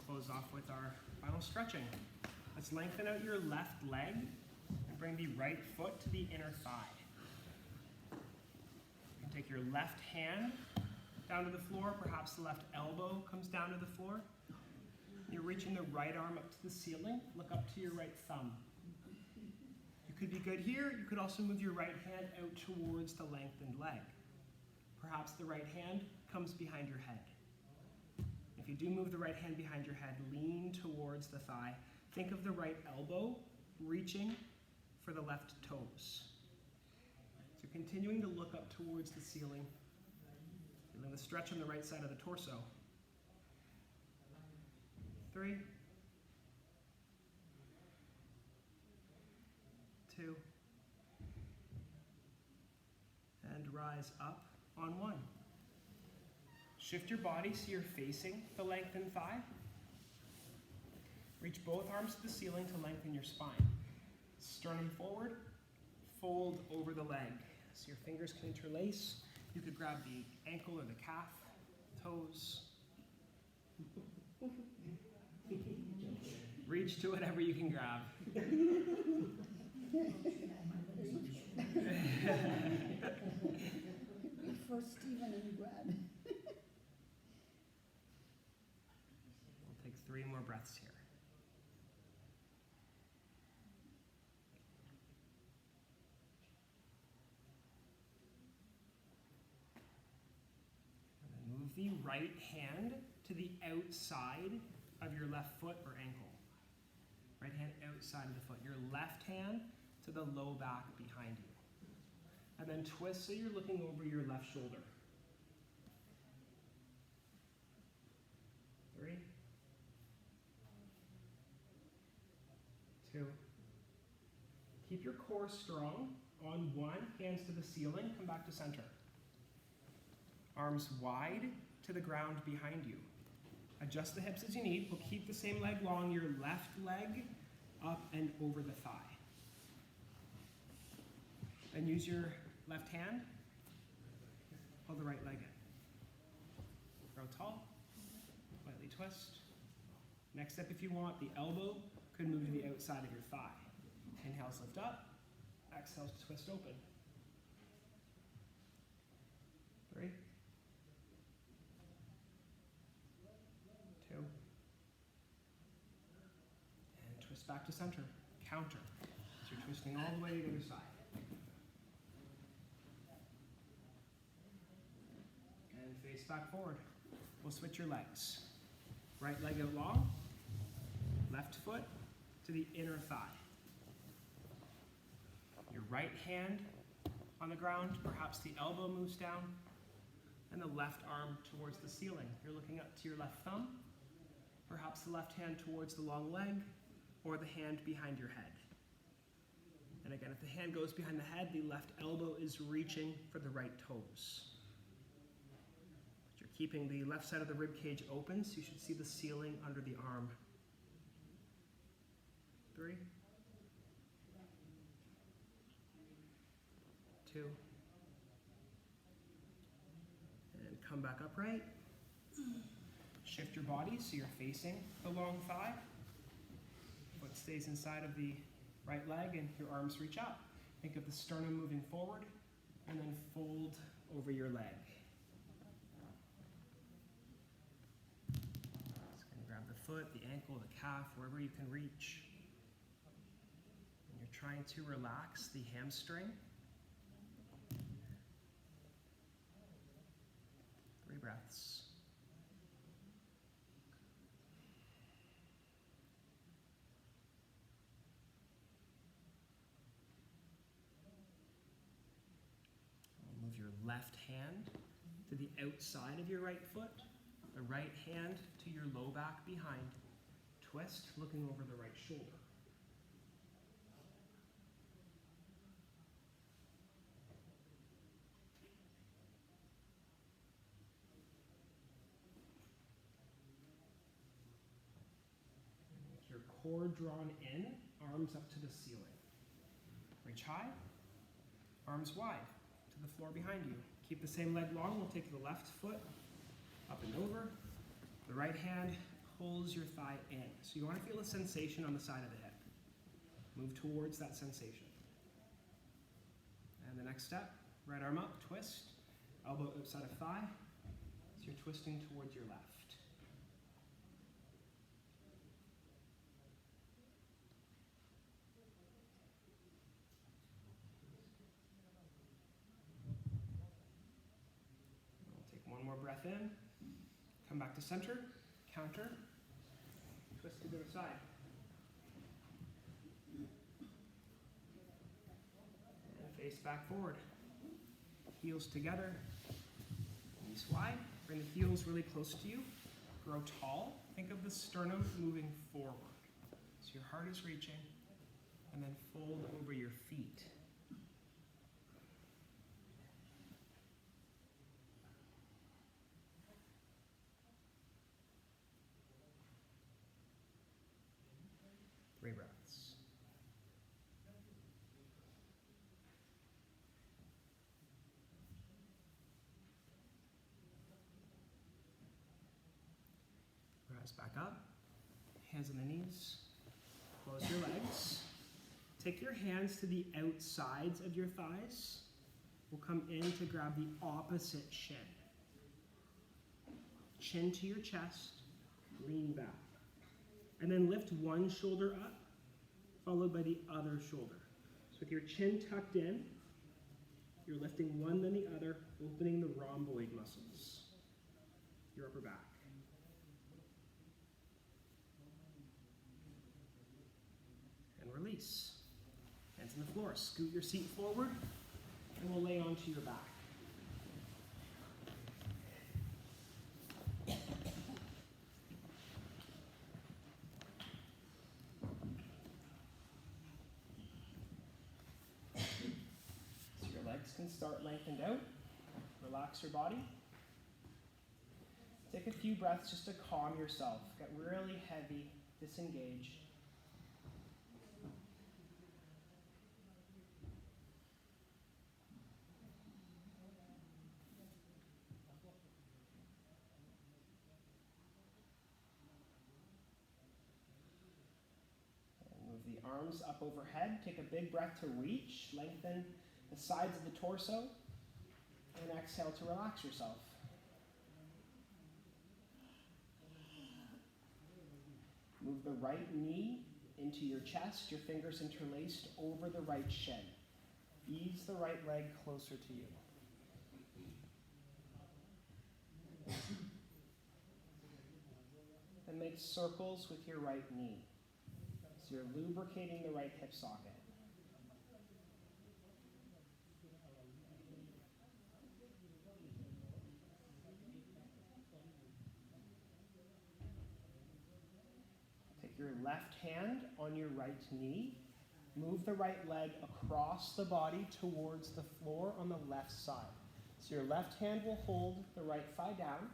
close off with our final stretching. Let's lengthen out your left leg and bring the right foot to the inner thigh. You can take your left hand down to the floor, perhaps the left elbow comes down to the floor. You're reaching the right arm up to the ceiling, look up to your right thumb. You could be good here, you could also move your right hand out towards the lengthened leg. Perhaps the right hand comes behind your head. If you do move the right hand behind your head, lean towards the thigh. Think of the right elbow reaching for the left toes. So continuing to look up towards the ceiling, feeling the stretch on the right side of the torso. 3, 2, and rise up on 1. Shift your body so you're facing the lengthened thigh. Reach both arms to the ceiling to lengthen your spine. Sternum forward, fold over the leg. So your fingers can interlace. You could grab the ankle or the calf, toes. Reach to whatever you can grab. For Stephen and Brad. We'll take 3 more breaths here. And then move the right hand to the outside of your left foot or ankle. Right hand outside of the foot. Your left hand to the low back behind you. And then twist so you're looking over your left shoulder. 3, 2. Keep your core strong. On 1, hands to the ceiling, come back to center. Arms wide to the ground behind you. Adjust the hips as you need. We'll keep the same leg long, your left leg up and over the thigh. And use your left hand, pull the right leg in. Grow tall, slightly twist. Next step, if you want, the elbow could move to the outside of your thigh. Inhales, lift up. Exhales, twist open. 3, 2, and twist back to center. Counter. So you're twisting all the way to the other side. And face back forward. We'll switch your legs. Right leg out long, left foot to the inner thigh. Your right hand on the ground, perhaps the elbow moves down, and the left arm towards the ceiling. You're looking up to your left thumb, perhaps the left hand towards the long leg, or the hand behind your head. And again, if the hand goes behind the head, the left elbow is reaching for the right toes. But you're keeping the left side of the rib cage open, so you should see the ceiling under the arm. 3, 2, and come back upright. Shift your body so you're facing the long thigh. Foot stays inside of the right leg and your arms reach up. Think of the sternum moving forward and then fold over your leg. Just going to grab the foot, the ankle, the calf, wherever you can reach. And you're trying to relax the hamstring. 3 breaths. Move your left hand to the outside of your right foot, the right hand to your low back behind. Twist, looking over the right shoulder. With your core drawn in, arms up to the ceiling. Reach high, arms wide to the floor behind you. Keep the same leg long. We'll take the left foot up and over. The right hand pulls your thigh in. So you want to feel a sensation on the side of the hip. Move towards that sensation. And the next step, right arm up, twist, elbow outside of thigh. So you're twisting towards your left. One more breath in, come back to center, counter, twist to the other side. And face back forward. Heels together, knees wide, bring the heels really close to you, grow tall. Think of the sternum moving forward. So your heart is reaching, and then fold over your feet. Three breaths. Rise back up. Hands on the knees. Close your legs. Take your hands to the outsides of your thighs. We'll come in to grab the opposite shin. Chin to your chest. Lean back. And then lift one shoulder up, followed by the other shoulder. So with your chin tucked in, you're lifting one then the other, opening the rhomboid muscles, your upper back. And release. Hands on the floor. Scoot your seat forward, and we'll lay onto your back. Can start lengthened out. Relax your body. Take a few breaths just to calm yourself. Get really heavy, disengage. And move the arms up overhead. Take a big breath to reach, lengthen the sides of the torso, and exhale to relax yourself. Move the right knee into your chest, your fingers interlaced over the right shin. Ease the right leg closer to you. Then make circles with your right knee. So you're lubricating the right hip socket. Your left hand on your right knee. Move the right leg across the body towards the floor on the left side. So your left hand will hold the right thigh down.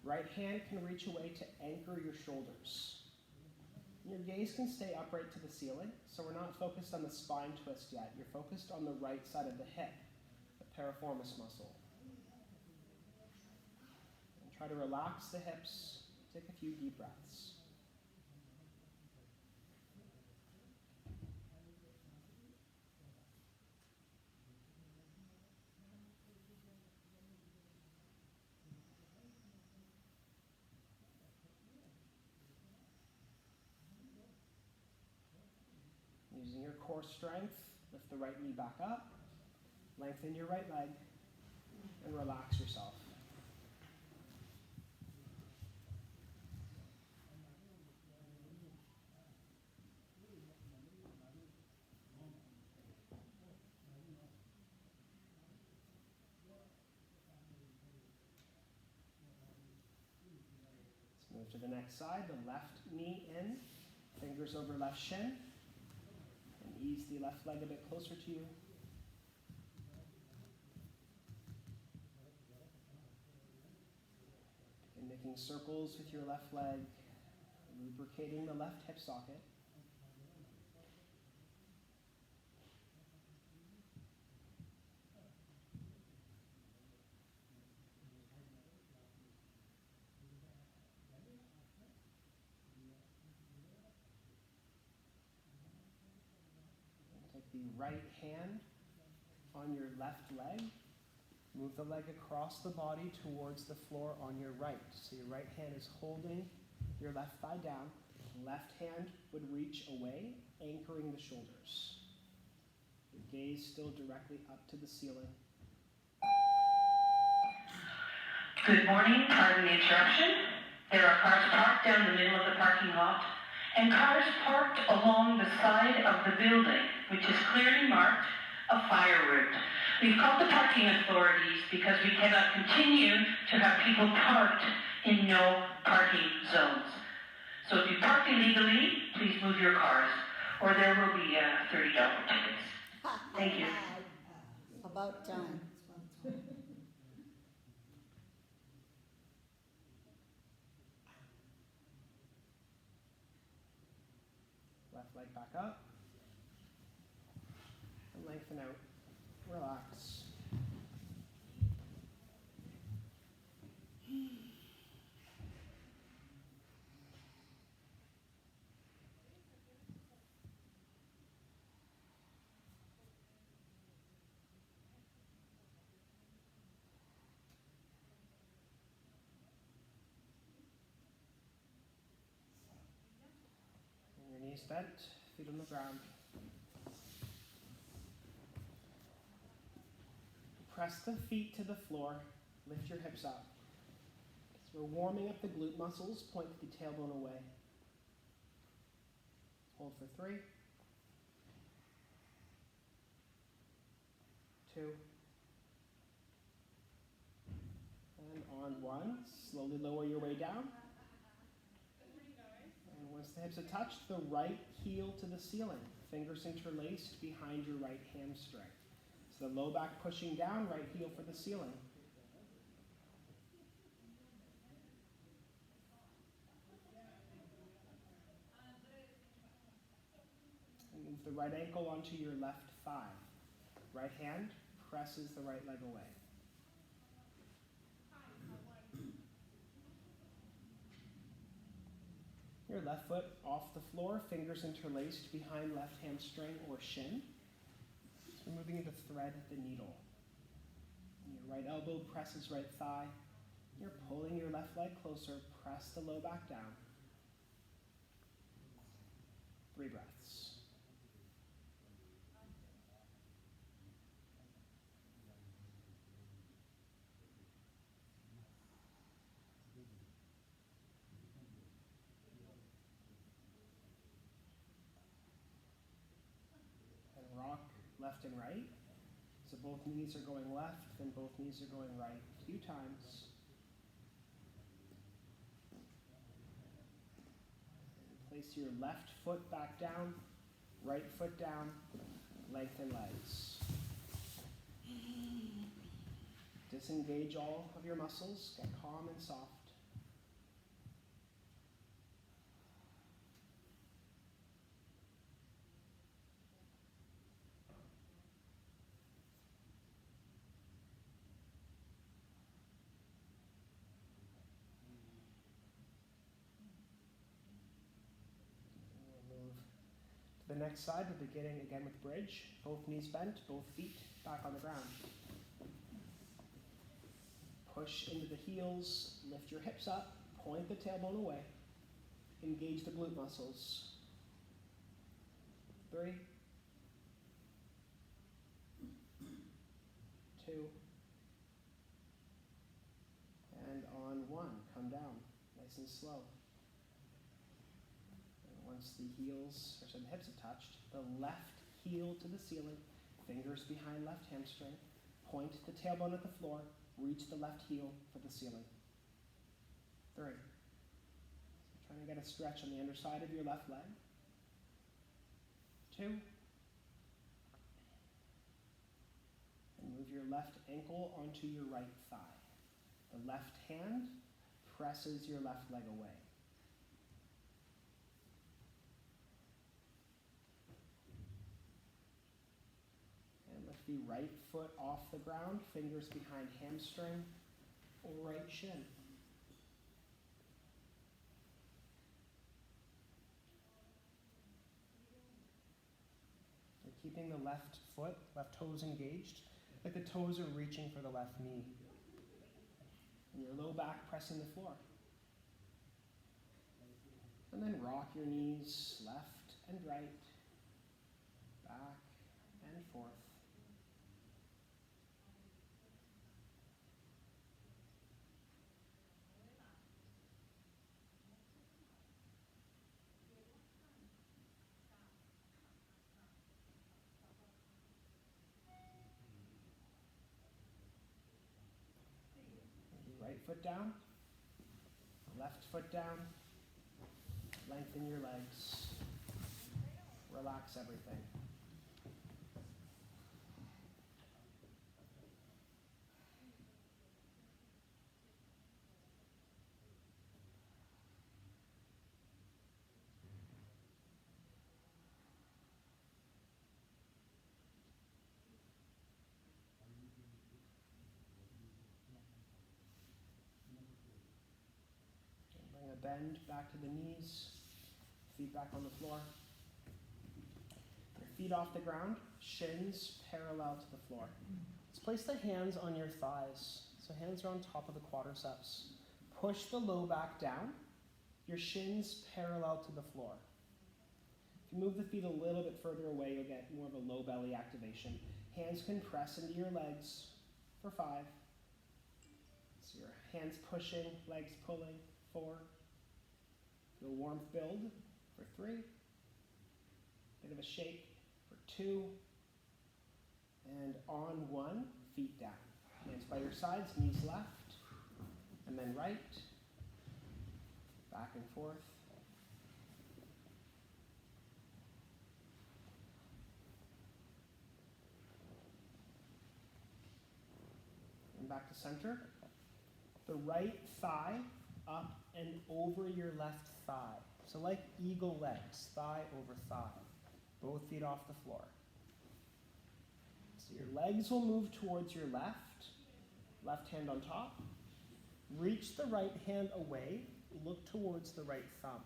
Right hand can reach away to anchor your shoulders. Your gaze can stay upright to the ceiling, so we're not focused on the spine twist yet. You're focused on the right side of the hip, the piriformis muscle. And try to relax the hips. Take a few deep breaths. Using your core strength, lift the right knee back up, lengthen your right leg, and relax yourself. Let's move to the next side, the left knee in, fingers over left shin. Ease the left leg a bit closer to you. And making circles with your left leg, lubricating the left hip socket. the right hand on your left leg. Move the leg across the body towards the floor on your right. So your right hand is holding your left thigh down. Left hand would reach away, anchoring the shoulders. Your gaze still directly up to the ceiling. Good morning, pardon the interruption. There are cars parked down the middle of the parking lot and cars parked along the side of the building, which is clearly marked a fire route. We've called the parking authorities because we cannot continue to have people parked in no parking zones. So if you park illegally, please move your cars, or there will be $30 tickets. Thank you. About time. Left leg back up. And lengthen out. Relax. And your knees bent, feet on the ground. Press the feet to the floor, lift your hips up. As we're warming up the glute muscles, point the tailbone away. Hold for 3, 2, and on 1. Slowly lower your way down. And once the hips are touched, the right heel to the ceiling. Fingers interlaced behind your right hamstring. So the low back pushing down, right heel for the ceiling. And move the right ankle onto your left thigh. Right hand presses the right leg away. Your left foot off the floor, fingers interlaced behind left hamstring or shin. So we're moving into thread the needle. And your right elbow presses right thigh. You're pulling your left leg closer, press the low back down. 3 breaths. And rock left and right. So both knees are going left, then both knees are going right. A few times. Place your left foot back down, right foot down, lengthen legs. Disengage all of your muscles, get calm and soft. The next side, we're beginning again with bridge. Both knees bent, both feet back on the ground. Push into the heels, lift your hips up, point the tailbone away. Engage the glute muscles. 3, 2, and on 1. Come down, nice and slow. Once the heels, or the hips have touched, the left heel to the ceiling, fingers behind left hamstring, point the tailbone at the floor, reach the left heel for the ceiling. 3. So trying to get a stretch on the underside of your left leg. 2. And move your left ankle onto your right thigh. The left hand presses your left leg away. The right foot off the ground, fingers behind hamstring or right shin. keeping the left foot, left toes engaged, like the toes are reaching for the left knee. And your low back pressing the floor. And then rock your knees left and right, back and forth. Right foot down, left foot down, lengthen your legs, relax everything. Bring a bend back to the knees, feet back on the floor. Your feet off the ground, shins parallel to the floor. Let's place the hands on your thighs. So hands are on top of the quadriceps. Push the low back down, your shins parallel to the floor. If you move the feet a little bit further away, you'll get more of a low belly activation. Hands can press into your legs for 5. So your hands pushing, legs pulling, 4. Feel warmth build for 3. Bit of a shake for 2. And on 1, feet down. Hands by your sides, knees left, and then right, back and forth. And back to center. The right thigh up and over your left thigh. So like eagle legs, thigh over thigh. Both feet off the floor. So your legs will move towards your left hand on top. Reach the right hand away, look towards the right thumb.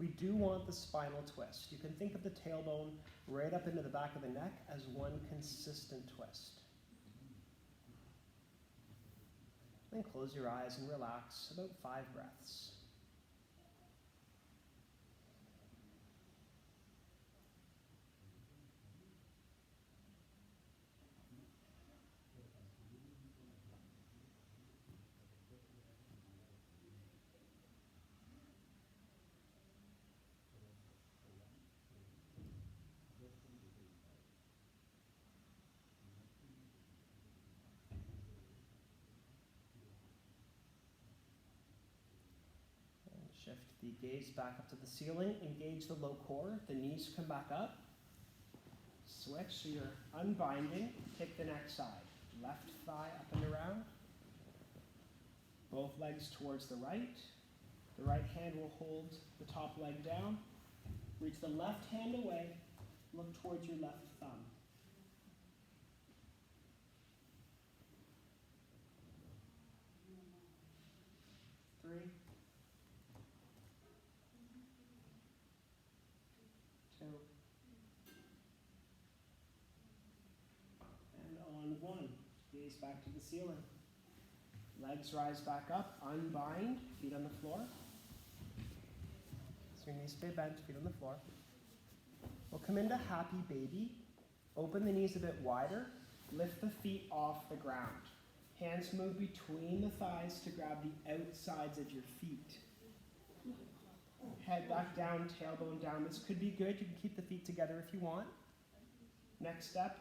We do want the spinal twist. You can think of the tailbone right up into the back of the neck as one consistent twist. Then close your eyes and relax, about 5 breaths. Shift the gaze back up to the ceiling, engage the low core, the knees come back up. Switch, so you're unbinding, take the next side. Left thigh up and around. Both legs towards the right. The right hand will hold the top leg down. Reach the left hand away, look towards your left thumb. 3. 2. And on 1. Gaze back to the ceiling. Legs rise back up, unbind, feet on the floor. So your knees stay bent, feet on the floor. We'll come into happy baby. Open the knees a bit wider. Lift the feet off the ground. Hands move between the thighs to grab the outsides of your feet. Head back down, tailbone down. This could be good. You can keep the feet together if you want. Next step,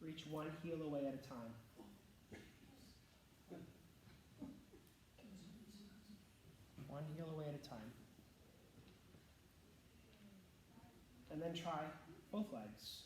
reach one heel away at a time. One heel away at a time. And then try both legs.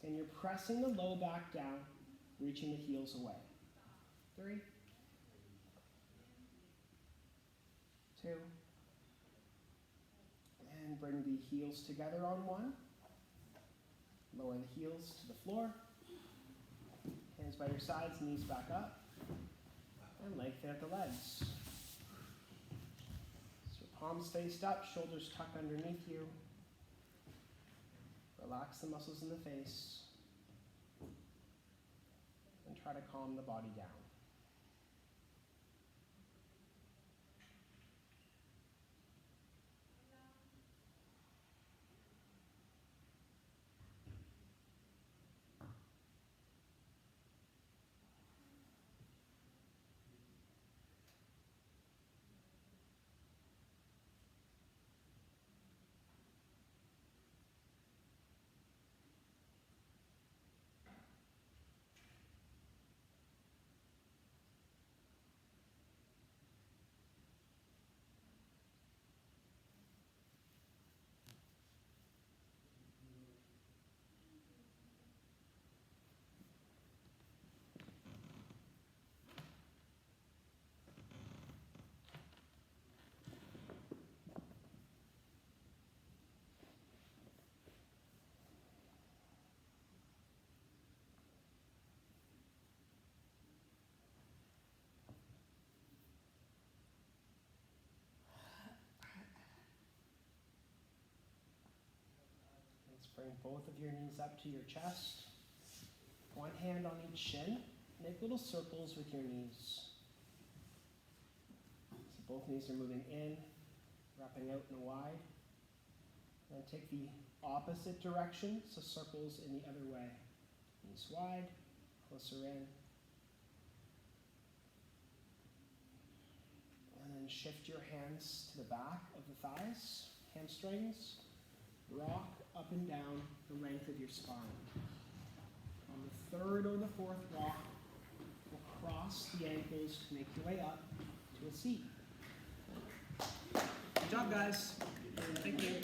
Again, you're pressing the low back down, reaching the heels away. 3. 2. And bring the heels together on 1. Lower the heels to the floor. Hands by your sides, knees back up. And lengthen at the legs. So palms faced up, shoulders tucked underneath you. Relax the muscles in the face. And try to calm the body down. Let's bring both of your knees up to your chest. One hand on each shin. Make little circles with your knees. So both knees are moving in, wrapping out and wide. Then take the opposite direction, so circles in the other way. Knees wide, closer in. And then shift your hands to the back of the thighs, hamstrings. Rock up and down the length of your spine. On the third or the fourth rock, we'll cross the ankles to make your way up to a seat. Good job, guys. Thank you.